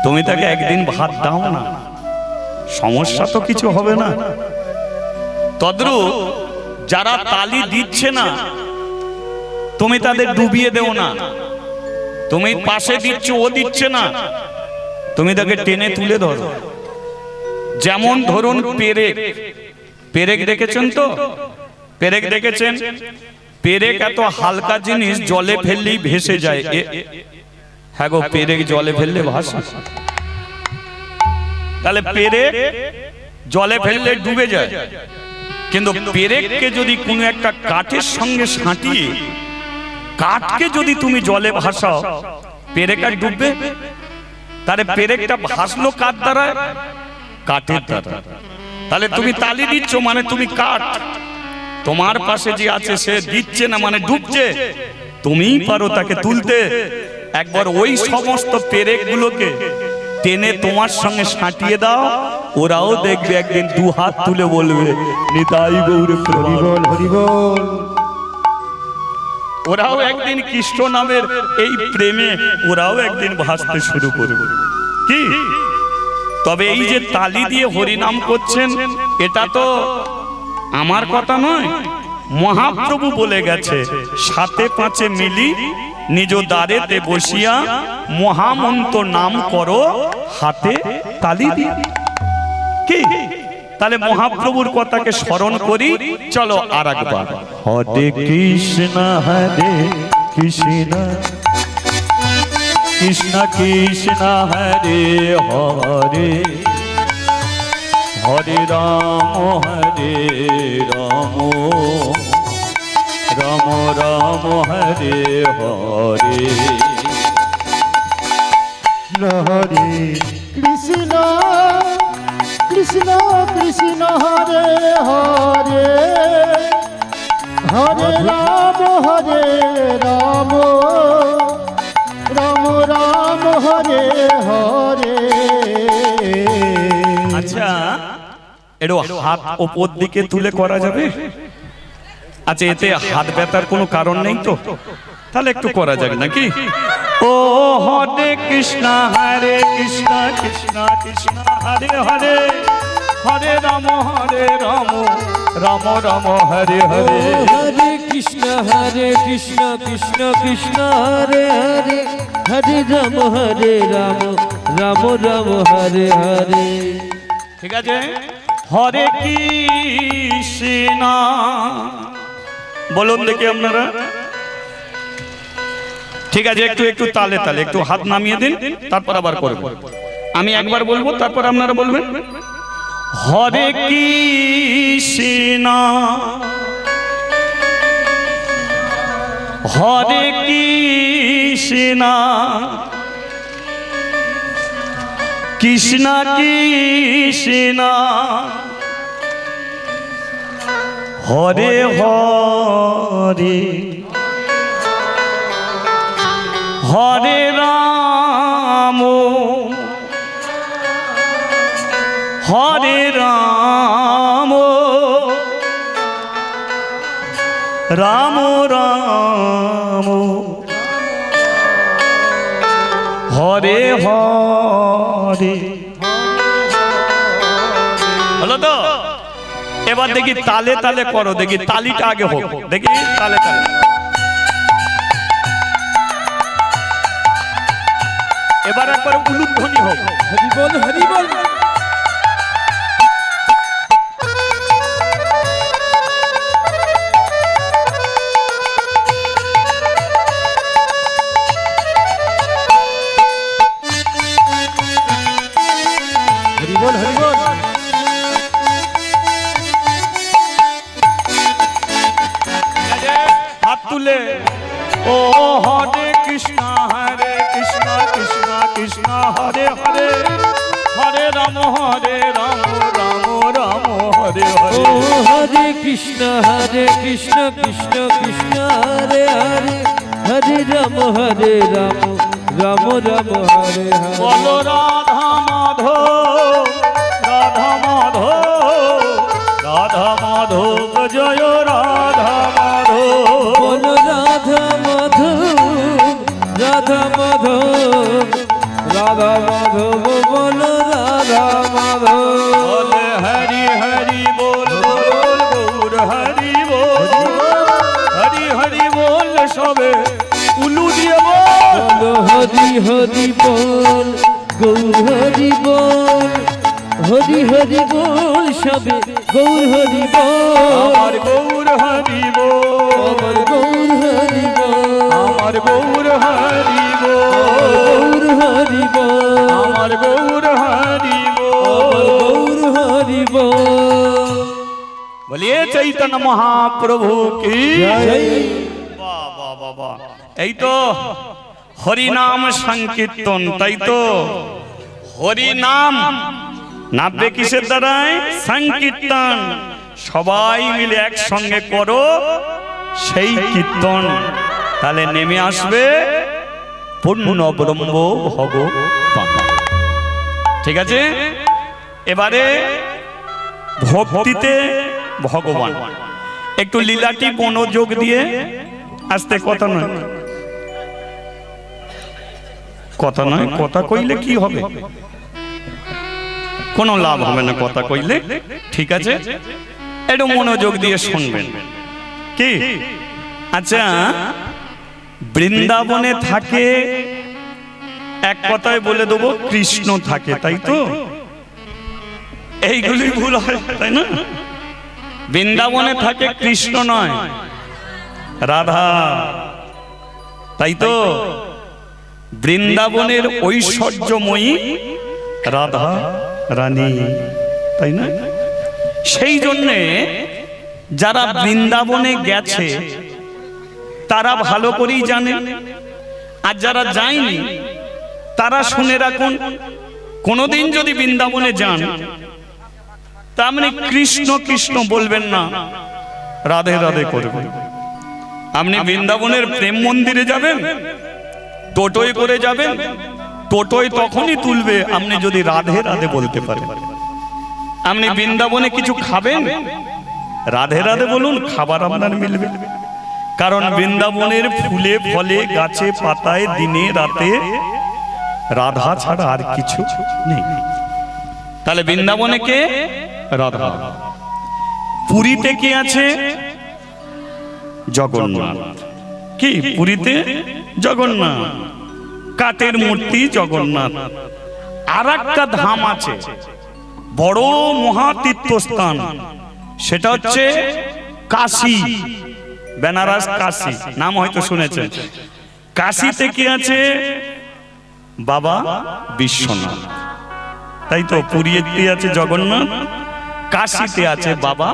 তুমি তাকে একদিন ভাত দাও না, সমস্যা তো কিছু হবে না। তদ্রূপ যারা তালি দিচ্ছে না তুমি তাদের ডুবিয়ে দেও না। তুমি পাশে দিচ্ছ, ও দিচ্ছে না, তুমি তাকে টেনে তুলে ধরো। যেমন ধরুন পেরেক, পেরেক দেখেছেন তো? পেরেক দেখেছেন? পেরেক এত হালকা জিনিস জলে ফেললেই ভেসে যায়। হ্যাঁ গো, পেরেক জলে ফেললে ভাসে। তাহলে পেরেক জলে ফেললে ডুবে যায়, কিন্তু পেরেককে যদি কোনো একটা কাঠের সঙ্গে সাঁটিয়ে কাঠকে যদি তুমি জলে ভাসাও, পেরেক আর ডুববে? তাহলে পেরেকটা ভাসলো কাঠ দ্বারা? কাঠের দ্বারা। তাহলে তুমি তালি দিচ্ছ মানে তুমি কাঠ, তোমার পাশে যে আছে সে দিচ্ছে না মানে ডুবছে, তুমিই পারো তাকে তুলতে। একবার ওই সমস্ত পেরেকগুলোকে টেনে তোমার সঙ্গে সাঁটিয়ে দাও, ওরাও দেখবে একদিন দু হাত তুলে বলবে নিতাই গৌর হরি বল হরি বল। ওরাও একদিন কৃষ্ণ নামের এই প্রেমে ওরাও একদিন ভাসতে শুরু করবে। কি? তবে এই যে তালি দিয়ে হরিনাম করছেন, এটা তো আমার কথা নয়, মহাপ্রভু বলে গেছে, সাথে পাঁচে মিলি নিজ দ্বারেতে বসিয়া মহামন্ত্র নাম করো হাতে তালি দিয়ে। কি? তাহলে মহাপ্রভুর কথাকে স্মরণ করি। চলো আর একবার, হরে কৃষ্ণ হরে কৃষ্ণ কৃষ্ণ কৃষ্ণ হরে হরে হরে রাম রাম রাম হরে হরে হরে কৃষ্ণ কৃষ্ণ কৃষ্ণ হরে হরে হরে রাম রাম রাম হরে হরে। আচ্ছা একটু হাত ওপর দিকে তুলে করা যাবে? আচ্ছা, এতে হাত ব্যথার কোনো কারণ নেই তো? তাহলে একটু করা যাবে নাকি? ও হরে কৃষ্ণ কৃষ্ণ কৃষ্ণ হরে হরে হরে রাম রাম রাম হরে হরে। হরে কৃষ্ণ কৃষ্ণ কৃষ্ণ হরে হরে হরে রাম রাম রাম হরে হরে। ঠিক আছে, হরে কৃষ্ণ বলুন দেখি আপনারা। ঠিক আছে, একটু একটু তালে তালে একটু হাত নামিয়ে দিন, তারপর আবার করব। আমি একবার বলবো, তারপর আপনারা বলবেন। হরে কৃষ্ণ হরে কৃষ্ণ কৃষ্ণ কৃষ্ণ হরে হরে হরে রাম হরে রাম রাম রাম হরে হরে। হলো তো? এবার দেখি তালে তালে করো, দেখি তালিটা আগে হোক, দেখি তালে তালে। এবার একবার উলুধ্বনি হোক। হরি বল হরি বল। হরি বল হরি বল। হাত তুলে ও হরে কৃষ্ণ কৃষ্ণ কৃষ্ণ হরে হরে রাম রাম রাম হরে ও হরে হরে কৃষ্ণ কৃষ্ণ কৃষ্ণ হরে হরে হরে রাম রাম রাম হরে হরে বলো রাধা মাধব রাধা মাধব রাধা মাধব জয় রাধা মাধব বল রাধা মাধব রাধা মাধব রাধা মাধব বল রাধা মাধব বলে হরি হরি বল বল গৌর হরি বল হরি হরি বল সবে উলু দিয়ে বল বল হরি হরি বল গৌর হরি বল হরি হরি বল সবে গৌর হরি বল আমার গৌর হরি বল আমার গৌর হরি বল আমার গৌর হরি বল গৌর হরি বল আমার গৌর হরি আমার বল গৌর হরি বল বলিয়ে চৈতন্য মহাপ্রভু কি জয় বাহ বাহ বাহ বাহ। এই তো হরিনাম সংকীর্তন, তাই তো হরিনাম নামবে কিসের দ্বারায়? সংকীর্তন। সবাই মিলে একসঙ্গে করো সেই কীর্তন, তাহলে নেমে আসবে পূর্ণ ব্রহ্ম ভগবান। ঠিক আছে, এবারে ভক্তিতে ভগবান একটু লীলাটি মনোযোগ দিয়ে আসতে, কথা নয় কথা নয়, কথা কইলে কি হবে? কোনো লাভ হবে না কথা কইলে। ঠিক আছে, একটু মনোযোগ দিয়ে শুনবেন। কি আচ্ছা, বৃন্দাবনে থাকে, এক কথায় বলে দেবো কৃষ্ণ থাকে, তাই তো? এইগুলি ভুল হয়, তাই না? বৃন্দাবনে থাকে কৃষ্ণ নয়, রাধা, তাই তো? বৃন্দাবনের ঐশ্বর্যময়ী রাধা রানী, তাই না? সেই জন্যে যারা বৃন্দাবনে গেছে তারা ভালো করেই জানে, আর যারা যায়নি তারা শুনে রাখুন, কোনোদিন যদি বৃন্দাবনে যান তা আপনি কৃষ্ণ কৃষ্ণ বলবেন না, রাধে রাধে করবেন। আপনি বৃন্দাবনের প্রেম মন্দিরে যাবেন, টোটোয় করে যাবেন, টোটোয় তখনই তুলবে আপনি যদি রাধে রাধে বলতে পারেন। আপনি বৃন্দাবনে কিছু খাবেন, রাধে রাধে বলুন, খাবার আপনার মিলবে। কারণ বৃন্দাবনের ফুলে ফলে গাছে পাতায় দিনে রাতে রাধা ছাড়া আর কিছু নেই। তাহলে বৃন্দাবনে কে? রাধা। পুরীতে কে আছে? জগন্নাথ। কি পুরীতে? জগন্নাথ, কাঠের মূর্তি জগন্নাথ। আর একটা ধাম আছে, বড় মহাতীর্থস্থান, সেটা হচ্ছে কাশী, বেনারস কাশী, নাম হয়তো শুনেছেন। কাশীতে কি আছে? বাবা বিশ্বনাথ, তাই তো? পুরীতে আছে জগন্নাথ, কাশীতে আছে বাবা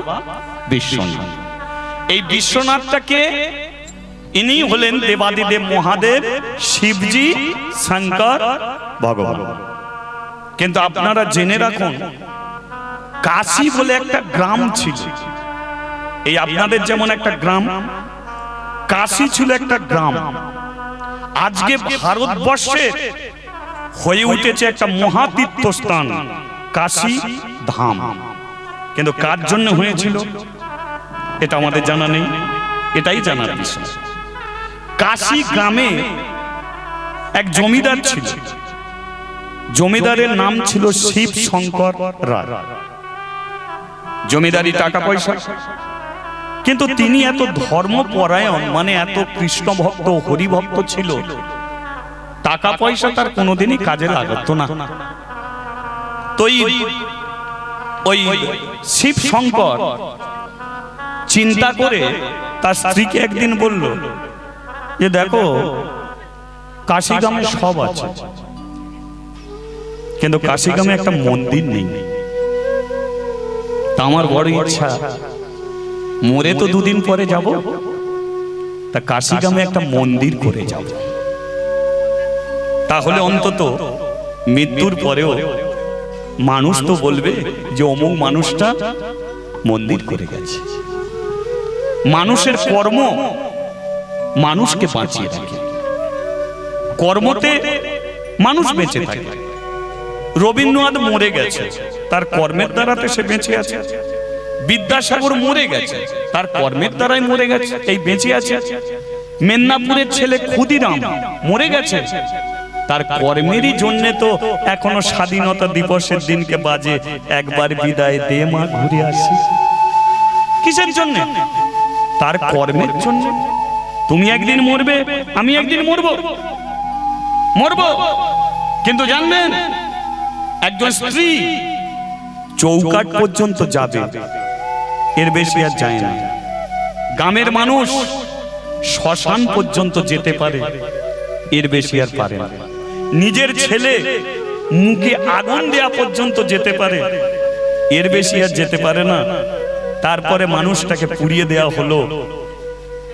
বিশ্বনাথ। এই বিশ্বনাথটাকে, ইনি হলেন দেবাদিদেব মহাদেব, শিবজি, শঙ্কর ভগবান। কিন্তু আপনারা জেনে রাখুন, কাশী বলে একটা গ্রাম ছিল। এই আপনাদের যেমন একটা গ্রাম, কাশী ছিল একটা গ্রাম। আজকে ভারতবর্ষে হয়ে উঠেছে একটা মহাতীর্থস্থান, কাশী ধাম। কিন্তু কার জন্য হয়েছিল এটা আমাদের জানা নেই, এটাই জানার বিষয়। কাশী গ্রামে এক জমিদার ছিল, জমিদারের নাম ছিল শিব শঙ্কর রায়। জমিদারি টাকা পয়সা, কিন্তু তিনি এত ধর্মপরায়ণ, মানে এত কৃষ্ণ ভক্ত হরিভক্ত ছিল, টাকা পয়সা তার কোনোদিনই কাজে লাগতো না। তো ওই শিব শঙ্কর চিন্তা করে তার স্ত্রীকে একদিন বলল যে দেখো, কাশীগ্রামে সব আছে, কিন্তু কাশীগ্রামে একটা মন্দির নেই। তা আমার বড় ইচ্ছা, মরে তো দুদিন পরে যাব, তা কাশীগ্রামে একটা মন্দির করে যাব, তাহলে অন্তত মৃত্যুর পরেও মানুষ তো বলবে যে অমুক মানুষটা মন্দির করে গেছে। মানুষের কর্ম মানুষকে বাঁচিয়ে রাখে, কর্মতে মানুষ বেঁচে থাকে। রবীন্দ্রনাথ মরে গেছে, তার কর্মের দ্বারাতে সে বেঁচে আছে। বিদ্যাসাগর মরে গেছে, তার কর্মের দ্বারাই মরে গেছে, এই বেঁচে আছে। মেদিনীপুরের ছেলে ক্ষুদিরাম মরে গেছে, তার কর্মেরই জন্য তো এখনো স্বাধীনতা দিবসের দিনকে বাজে একবার বিদায় দে মা ঘুরে আসি। কিসের জন্য? তার কর্মের জন্য। তুমি একদিন মরবে, আমি একদিন মরবো, কিন্তু জানবেন একজন স্ত্রী চৌকাঠ পর্যন্ত যাবে, এর বেশি আর যায় না। গ্রামের মানুষ শ্মশান পর্যন্ত যেতে পারে, এর বেশি আর পারে না। নিজের ছেলে মুখে আগুন দেয়া পর্যন্ত যেতে পারে, এর বেশি আর যেতে পারে না। তারপরে মানুষটাকে পুড়িয়ে দেয়া হলো,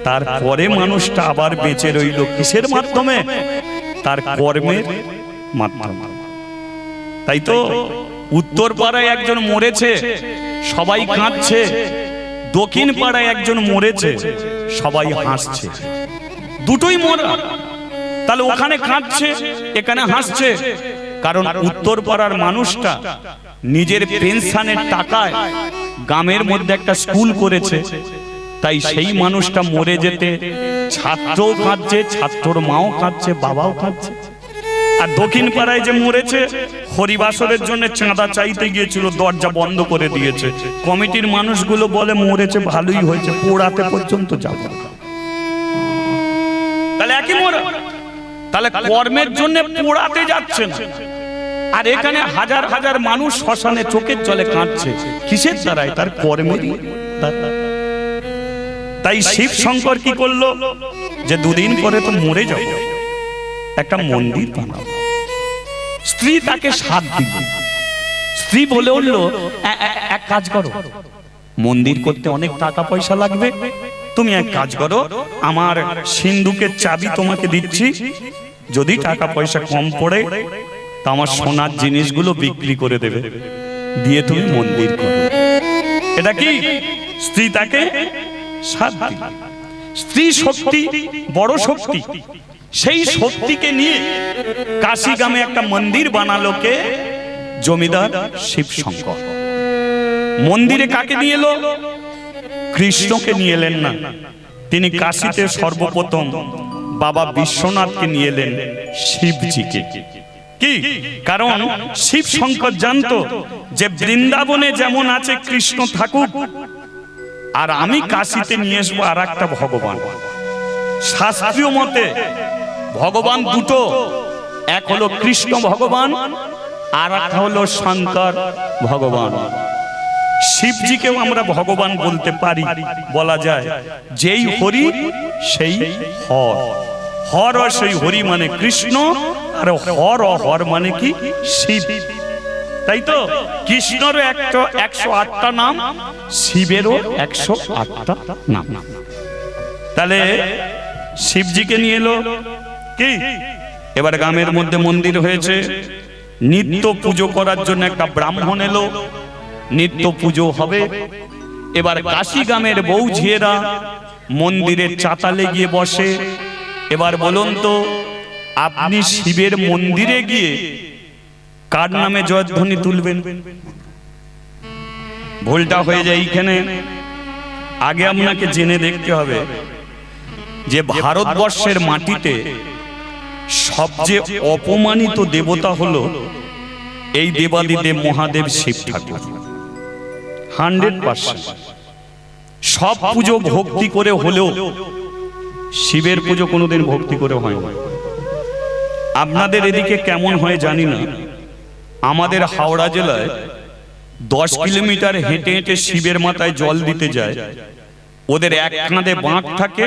তারপরে মানুষটা আবার বেঁচে রইল কিসের মাধ্যমে? তার কর্মের মাধ্যমে। তাই তো উত্তর পাড়ায় একজন মরেছে, সবাই কাঁদছে। দক্ষিণ পাড়ায় একজন মরেছে, সবাই হাসছে। দুটোই মরা, তাহলে ওখানে কাঁদছে, এখানে হাসছে। কারণ উত্তর পাড়ার মানুষটা নিজের পেনশনের টাকায় গ্রামের মধ্যে একটা স্কুল করেছে, তাই সেই মানুষটা মরে যেতে ছাত্রও কাঁদছে, ছাত্রর মাও কাঁদছে, বাবাও কাঁদছে। আর দক্ষিণ পাড়ায় যে মরেছে, হরিবাসরের জন্য চাঁদা চাইতে গিয়েছিল, দরজা বন্ধ করে দিয়েছে। কমিটির মানুষগুলো বলে মরেছে ভালোই হয়েছে, পোড়াতে পর্যন্ত যাব। তাহলে একই মরা, তাহলে কর্মের জন্য পোড়াতে যাচ্ছে না। আর এখানে হাজার হাজার মানুষ শ্মশানে চোখের জলে কাঁদছে, কিসের দ্বারায়? তার কর্মেরই দ্বারা। তাই শিব শঙ্কর কি করলো? যে দুদিন পরে তো মরে যাবে, একটা মন্দির বানাবো। স্ত্রী তাকে সাথ দিল। স্ত্রী বলে উঠলো, এক কাজ করো, মন্দির করতে অনেক টাকা পয়সা লাগবে, তুমি এক কাজ করো, আমার সিন্ধুকের চাবি তোমাকে দিচ্ছি, যদি টাকা পয়সা কম পড়ে তা আমার সোনার জিনিসগুলো বিক্রি করে দেবে, দিয়ে তুমি মন্দির করো। এটা কি? স্ত্রী তাকে সাথ দিল। স্ত্রী শক্তি, বড় শক্তি। সেই শক্তিকে নিয়ে কাশী গ্রামে একটা মন্দির বানালো কে? জমিদার শিব শঙ্কর। মন্দিরে কাকে নিয়ে এলো? কৃষ্ণকে নিয়ে এলেন না, তিনি কাশীতে সর্বপ্রথম বাবা বিশ্বনাথকে নিয়ে এলেন, শিবজিকে। কি কারণ? শিব শঙ্কর জানতো যে বৃন্দাবনে যেমন আছে কৃষ্ণ থাকুক, আর আমি কাশীতে নিয়ে আসবো আর একটা ভগবান। শাস্ত্রীয় মতে ভগবান দুটো, এক হলো কৃষ্ণ ভগবান, আর একটা হলো শঙ্কর ভগবান। শিবজিকেও আমরা ভগবান বলতে পারি, বলা যায় যেই হরি সেই হর। হর ও সেই হরি মানে কৃষ্ণ, আর হর ও হর মানে কি? শিব। তাই তো কৃষ্ণেরও 108টা নাম, শিবেরও 108টা নাম। তাহলে শিবজিকে নিয়ে এলো কি? এবার গ্রামের মধ্যে মন্দির হয়েছে, নিত্য পুজো করার জন্য একটা ব্রাহ্মণ এলো, নিত্য পুজো হবে। এবার কাশী গ্রামের বউ ঝিয়েরা মন্দিরের চাতালে গিয়ে বসে। এবার বলুন তো, আপনি শিবের মন্দিরে গিয়ে কার নামে জয়ধ্বনি তুলবেন? ভুলটা হয়ে যায় এইখানে। আগে আপনাকে জেনে দেখতে হবে যে ভারতবর্ষের মাটিতে সবচেয়ে অপমানিত দেবতা হলো এই দেবাদিদেব মহাদেব শিব ঠাকুর। 100%। সব পুজো ভক্তি করে হলেও শিবের পুজো কোনোদিন ভক্তি করে হয় না। আপনাদের এদিকে কেমন হয় জানি না, আমাদের হাওড়া জেলায় 10 কিলোমিটার হেঁটে হেঁটে শিবের মাথায় জল দিতে যায়। ওদের এক কাঁধে বাঁক থাকে,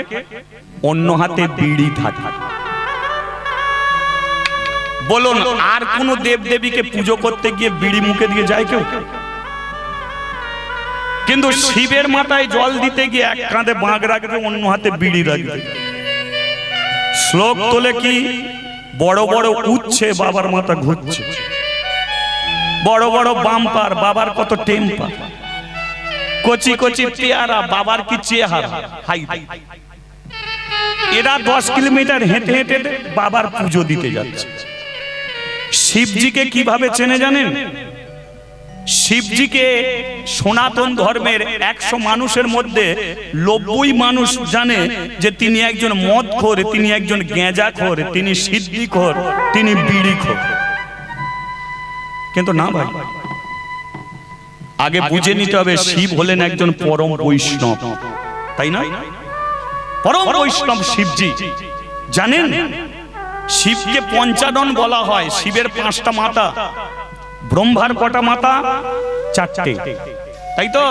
অন্য হাতে বিড়ি থাকে। বলুন, আর কোন দেব দেবীকে পুজো করতে গিয়ে বিড়ি মুখে দিয়ে যায় কেউ? কিন্তু শিবের মাথায় জল দিতে গিয়ে এক কাঁধে বাঁক রাখবে, অন্য হাতে বিড়ি রাখবে। শ্লোক তোলে কি? বড় বড় উচ্ছে বাবার মাথা ঘুরছে, বড় বড় বাম্পার বাবার কত টেম্পার, কচি কচি পেয়ারা বাবার কি চেহারা হাই। এরা 10 কিলোমিটার হেঁটে হেঁটে বাবার পুজো দিতে যাচ্ছে। শিবজিকে কিভাবে চেনে জানেন? শিবজিকে সনাতন ধর্মের 100 মানুষের মধ্যে 90 মানুষ জানে যে তিনি একজন মদখোর, তিনি একজন গেঁজাখোর, তিনি সিদ্ধিখোর, তিনি বিড়িখোর। কিন্তু না ভাই, আগে বুঝে নিতে হবে শিব হলেন একজন পরম বৈষ্ণব, তাই না? পরম বৈষ্ণব শিবজি। জানেন শিবকে পঞ্চানন বলা হয়। শিবের 5টা মাথা, ব্রহ্মার কটা মাথা? 4টে, তাই তো?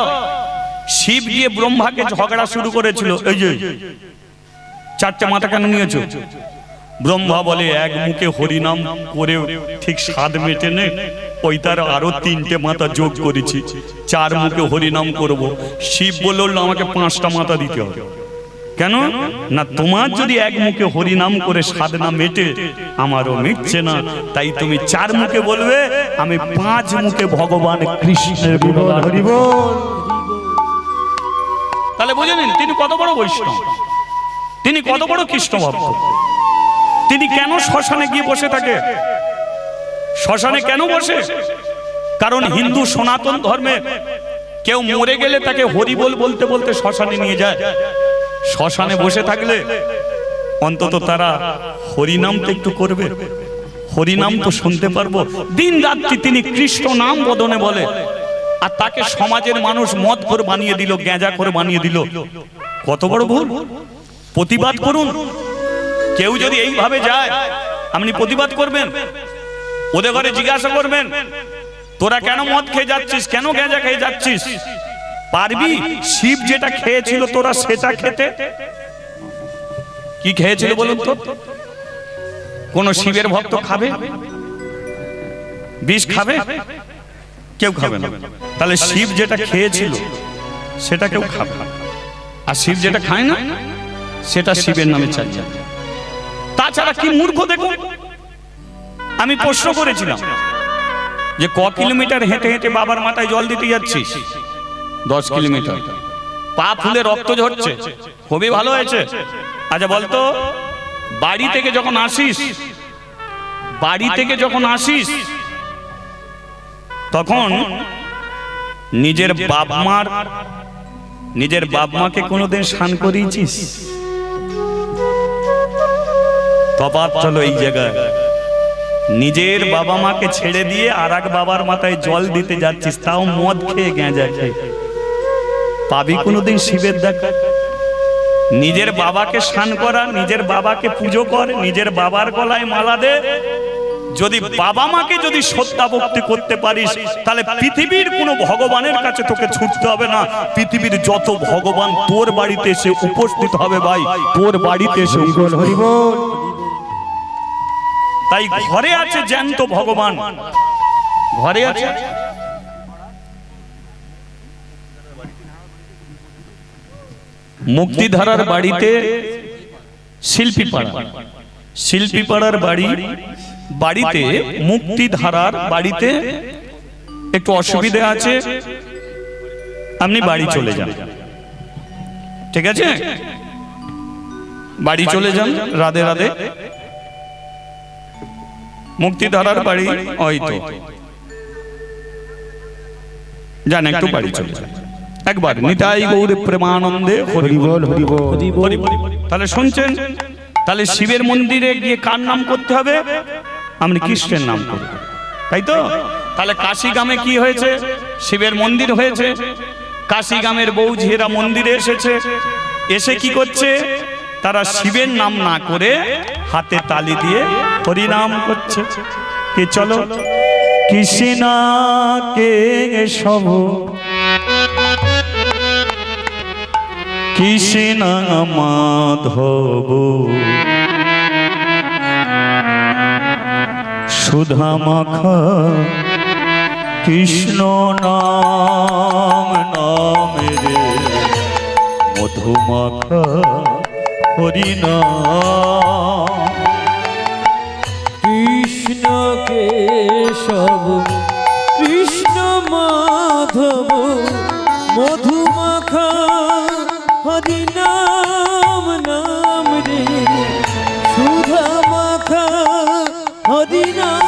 শিব গিয়ে ব্রহ্মাকে ঝগড়া শুরু করেছিল, এই যে 4টে মাথা কেন নিয়েছো? ব্রহ্মা বলে এক মুখে হরিনাম করে ঠিক স্বাদ মেটে নে, ওই তার আরো 3টে মাথা যোগ করেছি, 4 মুখে হরিনাম করব। শিব বলল আমাকে 5টা মাথা দিতে হবে। কেন না, তোমার যদি এক মুখে হরিনাম করে স্বাদ না মেটে, আমারও মিটছে না, তাই তুমি 4 মুখে বলবে, আমি 5 মুখে ভগবান কৃষ্ণের গুণগান করিব। তাহলে বুঝে নিন তিনি কত বড় বৈষ্ণব, তিনি কত বড় কৃষ্ণ ভক্ত। তিনি কেন শ্মশানে গিয়ে বসে থাকে? শ্মশানে কেন বসে? কারণ হিন্দু সনাতন ধর্মে কেউ মরে গেলে তাকে হরিবোল বলতে বলতে শ্মশানে নিয়ে যায়। শ্মশানে বসে থাকলে অন্তত তারা হরিনাম তো একটু করবে, হরিনাম তো শুনতে পারবো। দিন রাত্রি তিনি কৃষ্ণ নাম বদনে বলে, আর তাকে সমাজের মানুষ মদখোর বানিয়ে দিল, গেঁজাখোর বানিয়ে দিল। কত বড় ভুল! প্রতিবাদ করুন। কেউ যদি এইভাবে যায়, আপনি প্রতিবাদ করবেন, ওদের ঘরে জিজ্ঞাসা করবেন তোরা কেন মদ খেয়ে যাচ্ছিস, কেন গেঁজা খেয়ে যাচ্ছিস? পারবি? শিব যেটা খেয়েছিল তোরা সেটা খেতে? কি খেয়েছিল বলুন তো? কোন শিবের ভক্ত খাবে? বিষ খাবে? কেউ খাবে না। তাহলে শিব যেটা খেয়েছিল সেটা কেউ খাবে না, আর শিব যেটা খায় না সেটা শিবের নামে চালিয়ে। তাছাড়া কি মূর্খ দেখুন। আমি প্রশ্ন করেছিলাম যে ক কিলোমিটার হেঁটে হেঁটে বাবার মাথায় জল দিতে যাচ্ছিস? 10 কিলোমিটার। পা ফুলে রক্ত ঝরছে, খুবই ভালো হয়েছে। আচ্ছা বলতো, বাড়ি থেকে যখন আসিস তখন নিজের বাপ মাকে কোনোদিন স্নান করিয়েছিস? তফাৎ চলো এই জায়গায়। নিজের বাবা মাকে ছেড়ে দিয়ে আর এক বাবার মাথায় জল দিতে যাচ্ছিস, তাও মদ খেয়ে গেঁজা খেয়ে। পাবি কোনোদিন শিবের দেখা? নিজের বাবাকে স্নান করা, নিজের বাবাকে পুজো কর, নিজের বাবার গলায় মালা দে। যদি বাবা মাকে যদি শ্রদ্ধা ভক্তি করতে পারিস, তাহলে পৃথিবীর কোনো ভগবানের কাছে তোকে ছুটতে হবে না। পৃথিবীর যত ভগবান তোর বাড়িতে এসে উপস্থিত হবে ভাই, তোর বাড়িতে এসে। তাই ঘরে আছে জ্যান্ত ভগবান, ঘরে আছে। মুক্তিধারার বাড়িতে শিল্পীপাড়ার বাড়িতে মুক্তিধারার বাড়িতে একটু অসুবিধা আছে, আপনি বাড়ি চলে যান, ঠিক আছে? বাড়ি চলে যান, রাধে রাধে। মুক্তিধারার বাড়ি হয়তো যান, একটু বাড়ি চলে যান একবার। নিতাই গৌর প্রেমানন্দে হরি বল, হরি বল, হরি বল। তাহলে শুনছেন? তাহলে শিবের মন্দিরে গিয়ে কার নাম করতে হবে? আপনি কৃষ্ণের নাম করবেন, তাই তো? তাহলে কাশীগ্রামে কি হয়েছে? শিবের মন্দির হয়েছে। কাশীগ্রামের বৌঝিরা মন্দিরে এসেছে, এসে কি করছে? তারা শিবের নাম না করে হাতে তালি দিয়ে হরিনাম করছে। কি চলো কৃষ্ণকে সব কৃষ্ণ মাধব সুধা মাখা কৃষ্ণ নাম নামেরে মধু মাখা হরিনাম। কেশব কৃষ্ণ মাধব মধুমাখা হরি নাম নাম রে সুধা মাখা হরি নাম।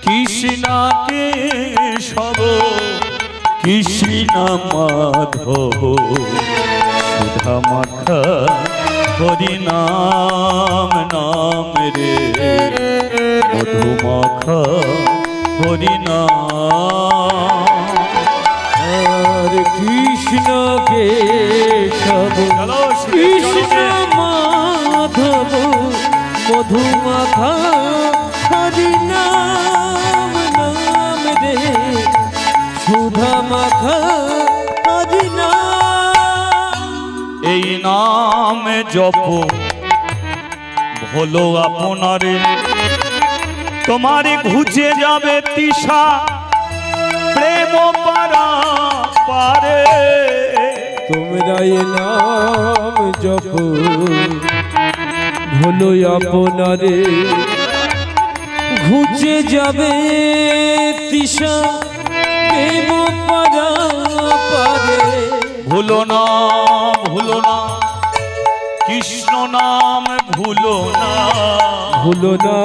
কৃষ্ণ কেশব কৃষ্ণ মাধব সুধা মাখা হরি নাম নাম রে মধুমাখা হরি নাম। আর কৃষ্ণ কেশব কৃষ্ণ মাধব মধুমাখা হরি নাম নাম রে সুধা মাখা হরি নাম। এই নাম জপ হলো আপনারে তোমারে ঘুচে যাবে তৃষা প্রেম পারা পারে। তোমরা এ নাম জপ ভুলো আপনারে ঘুচে যাবে তৃষা প্রেম পারা পারে। ভুলো না কৃষ্ণ নাম ভুলো না ভুলো না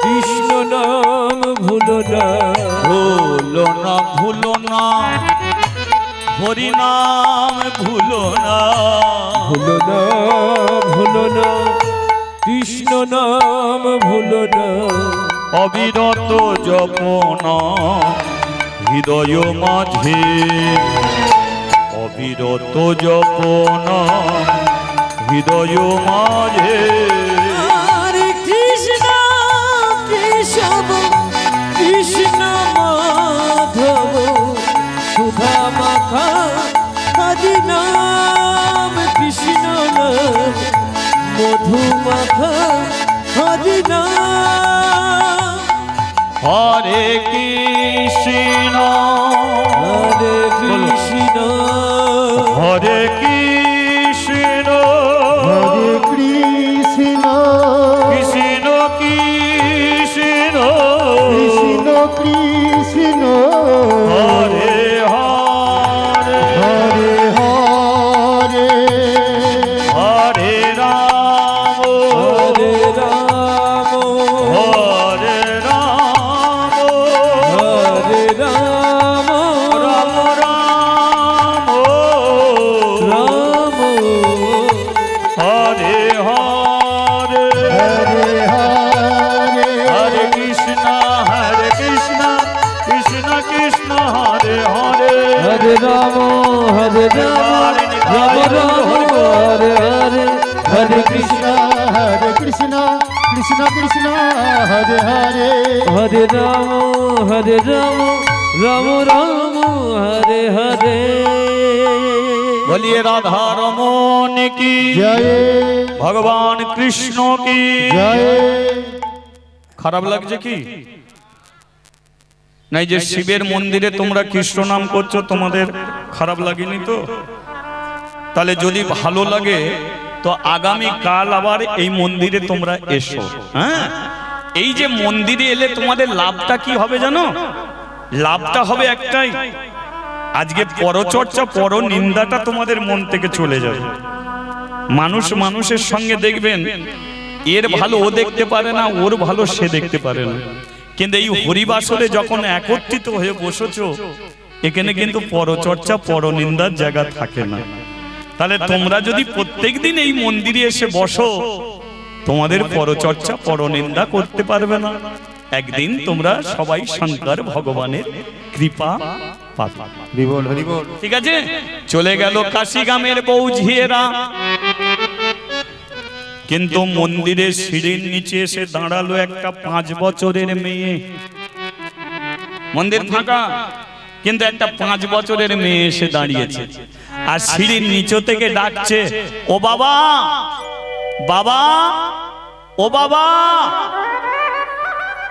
কৃষ্ণ নাম ভুলো না। ভুলো না হরি নাম ভুলো না ভুলো না কৃষ্ণ নাম ভুলো না। অবিরত জপন হৃদয় মাঝে অবিরত জপন হৃদয় মাঝে। হরে কৃষ্ণ কেশব কৃষ্ণ মাধব সুধা মাখা হরি নাম কৃষ্ণ নাম মধু মাখা হরি নাম। হরে কৃষ্ণ হরে কৃষ্ণ হরে কৃষ্ণ হরে কৃষ্ণ কৃষ্ণ কৃষ্ণ কৃষ্ণ কৃষ্ণ হরে হরে হরে হরে হরে রাম হরে রাম হরে রাম হরে রাম রাম রাম রাম হরে হরে হরে হরে হরে কৃষ্ণ কৃষ্ণ কৃষ্ণ হরে হরে হরে রাম রাম রাম হরে হরে হরে কৃষ্ণ কৃষ্ণ কৃষ্ণ কৃষ্ণ হরে হরে হরে রাম রাম রাম হরে হরে। बोलिए राधा रमन की জয় भगवान कृष्ण की জয়। খারাপ লাগছে কি নাই যে শিবের মন্দিরে তোমরা কৃষ্ণ নাম করছো তোমাদের খারাপ লাগেনি তো? তাহলে যদি ভালো লাগে তো আগামী কাল আবার এই মন্দিরে তোমরা এসো। হ্যাঁ, এই যে মন্দিরে এলে তোমাদের লাভটা কি হবে জানো? লাভটা হবে একটাই, আজকে পরচর্চা পর নিন্দাটা তোমাদের মন থেকে চলে যাবে। মানুষ মানুষের সঙ্গে দেখবেন এর ভালো ও দেখতে পারে না, ওর ভালো সে দেখতে পারে না, কিন্তু এই হরিবাসরে যখন একত্রিত হয়ে বসেছো এখানে কিন্তু পরচর্চা পরনিন্দার জায়গা থাকে না। তাহলে তোমরা যদি প্রত্যেকদিন এই মন্দিরে এসে বসো তোমাদের পরচর্চা পরনিন্দা করতে পারবে না। একদিন তোমরা সবাই শঙ্কর ভগবানের কৃপা পাবে। হরিবল হরিবল। ঠিক আছে, চলে গেল কাশিগামের বউ ঝিয়েরা, কিন্তু মন্দিরের সিঁড়ির নিচে এসে দাঁড়ালো একটা 5 বছরের মেয়ে। মন্দির ফাঁকা, কিন্তু একটা 5 বছরের মেয়ে এসে দাঁড়িয়েছে আর সিঁড়ির নিচ থেকে ডাকছে, ও বাবা বাবা ও বাবা।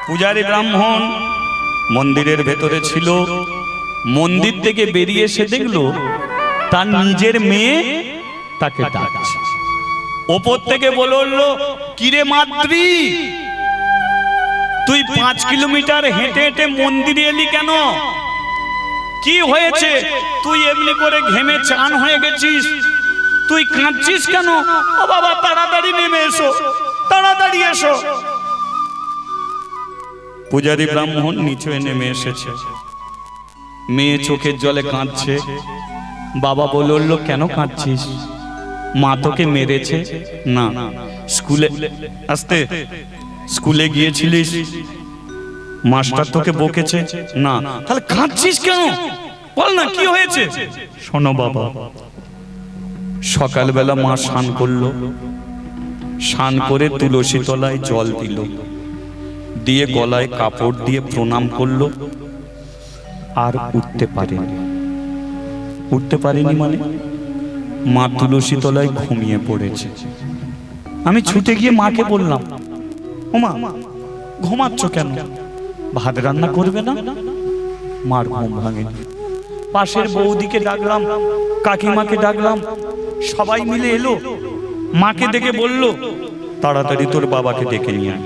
পূজারী ব্রাহ্মণ মন্দিরের ভেতরে ছিল, মন্দির থেকে বেরিয়ে এসে দেখলো তার নিজের মেয়ে তাকে ডাকছে। ওপর থেকে বলে উঠলো, কিরে মাতৃ, তুই 5 কিলোমিটার হেঁটে হেঁটে মন্দিরে এলি কেন? কি হয়েছে? তুই এমনি করে ঘেমে চান হয়ে গেছিস, তুই কাঁদছিস কেন? ও বাবা, তাড়াতাড়ি নেমে এসো, তাড়াতাড়ি এসো। পূজারী ব্রাহ্মণ নিচে নেমে এসেছে, মেয়ে চোখের জলে কাঁদছে। বাবা বলে উঠল, কেন কাঁদছিস? মা তোকে মেরেছে? না। স্কুলে আসতে স্কুলে গিয়েছিলিস, মাস্টার তোকে বকেছে? না। তাহলে কাঁদছিস কেন? বল না, কি হয়েছে? শোনো বাবা, সকালবেলা মা স্নান করলো, স্নান করে তুলসী তলায় জল দিল, দিয়ে গলায় কাপড় দিয়ে প্রণাম করলো, আর উঠতে পারেনি। উঠতে পারেনি মানে মা তুলসী তলায় ঘুমিয়ে পড়েছে। আমি ছুটে গিয়ে মাকে বললাম, ওমা ঘুমাচ্ছ কেন? ভাত রান্না করবে না? মার ঘুম ভাঙেনি। পাশের বৌদিকে ডাকলাম, কাকিমাকে ডাকলাম, সবাই মিলে এলো, মাকে দেখে বলল, তাড়াতাড়ি তোর বাবাকে ডেকে নিয়ে আয়।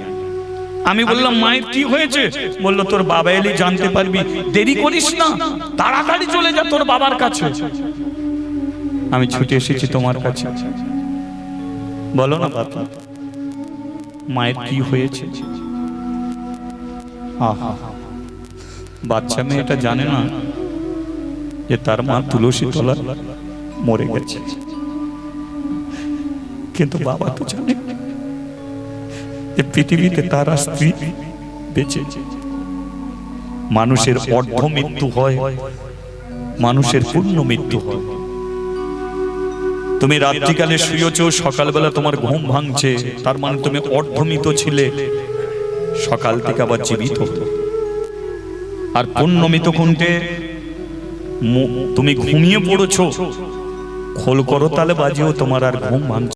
আমি বললাম, মায়ের কি হয়েছে? বললো, তোর বাবা এলে জানতে পারবি, দেরি করিস না, তাড়াতাড়ি চলে যা তোর বাবার কাছে। আমি ছুটে এসেছি তোমার কাছে, বলো না বাবা, মায়ের কি হয়েছে? আহা, বাচ্চা মেয়েটা জানে না যে তার মা তুলসী তলা মরে গেছে, কিন্তু বাবা তো জানে যে পৃথিবীতে তার স্ত্রী বেঁচে। মানুষের অর্ধ মৃত্যু হয়, মানুষের পূর্ণ মৃত্যু হয়। তুমি রাত্রিকালে শুয়েছ, সকালবেলা তোমার ঘুম ভাঙছে, তার মানে তুমি অর্ধমৃত ছিলে, সকাল থেকে আবার জীবিত। আর পূর্ণমৃত কোনটে? তুমি ঘুমিয়ে পড়েছো, খোল করো তালে বাজিও তোমার আর ঘুম ভাঙছে।